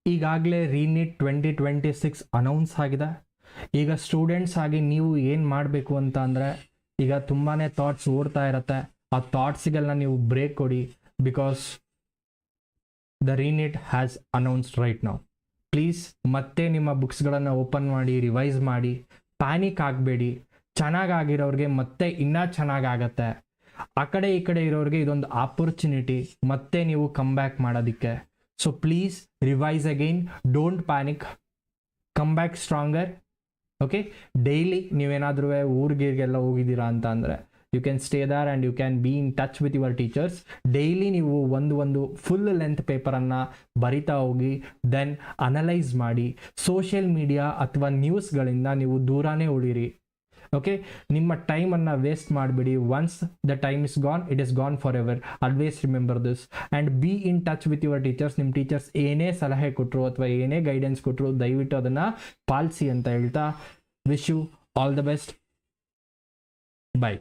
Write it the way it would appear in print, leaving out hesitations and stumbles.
ಈಗಾಗಲೇ ರೀನೀಟ್ 2026 ಅನೌನ್ಸ್ ಆಗಿದೆ. ಈಗ ಸ್ಟೂಡೆಂಟ್ಸ್ ಆಗಿ ನೀವು ಏನು ಮಾಡಬೇಕು ಅಂತ ಅಂದರೆ, ಈಗ ತುಂಬಾ ಥಾಟ್ಸ್ ಓಡ್ತಾ ಇರತ್ತೆ, ಆ ಥಾಟ್ಸಿಗೆಲ್ಲ ನೀವು ಬ್ರೇಕ್ ಕೊಡಿ. Because the ರೀನೀಟ್ has announced right now. Please ಮತ್ತೆ ನಿಮ್ಮ ಬುಕ್ಸ್ಗಳನ್ನು ಓಪನ್ ಮಾಡಿ, ರಿವೈಸ್ ಮಾಡಿ, ಪ್ಯಾನಿಕ್ ಆಗಬೇಡಿ. ಚೆನ್ನಾಗಾಗಿರೋರಿಗೆ ಮತ್ತೆ ಇನ್ನೂ ಚೆನ್ನಾಗಾಗತ್ತೆ. ಆ ಕಡೆ ಈ ಕಡೆ ಇರೋರಿಗೆ ಇದೊಂದು ಆಪರ್ಚುನಿಟಿ ಮತ್ತೆ ನೀವು ಕಮ್ ಬ್ಯಾಕ್ ಮಾಡೋದಕ್ಕೆ. So please revise again, don't panic, come back stronger. Okay, daily ನೀವೇನಾದ್ರೂ ಊರಿಗೆಲ್ಲ ಹೋಗಿದ್ದೀರಾ ಅಂತ ಅಂದರೆ you can stay there and you can be in touch with your teachers. Daily ನೀವು ಒಂದು ಫುಲ್ ಲೆಂತ್ ಪೇಪರನ್ನು ಬರಿತಾ ಹೋಗಿ, ದೆನ್ ಅನಲೈಸ್ ಮಾಡಿ. ಸೋಷಿಯಲ್ ಮೀಡಿಯಾ ಅಥವಾ ನ್ಯೂಸ್ಗಳಿಂದ ನೀವು ದೂರನೇ ಉಳಿರಿ. ಓಕೆ, ನಿಮ್ಮ ಟೈಮನ್ನು ವೇಸ್ಟ್ ಮಾಡಿಬಿಡಿ. Once the time is gone, it is gone for ever. Always remember this and B in touch with your teachers. ನಿಮ್ಮ ಟೀಚರ್ಸ್ ಏನೇ ಸಲಹೆ ಕೊಟ್ಟರು ಅಥವಾ ಏನೇ ಗೈಡೆನ್ಸ್ ಕೊಟ್ಟರು ದಯವಿಟ್ಟು ಅದನ್ನು ಪಾಲಿಸಿ ಅಂತ ಹೇಳ್ತಾ wish you all the best. By.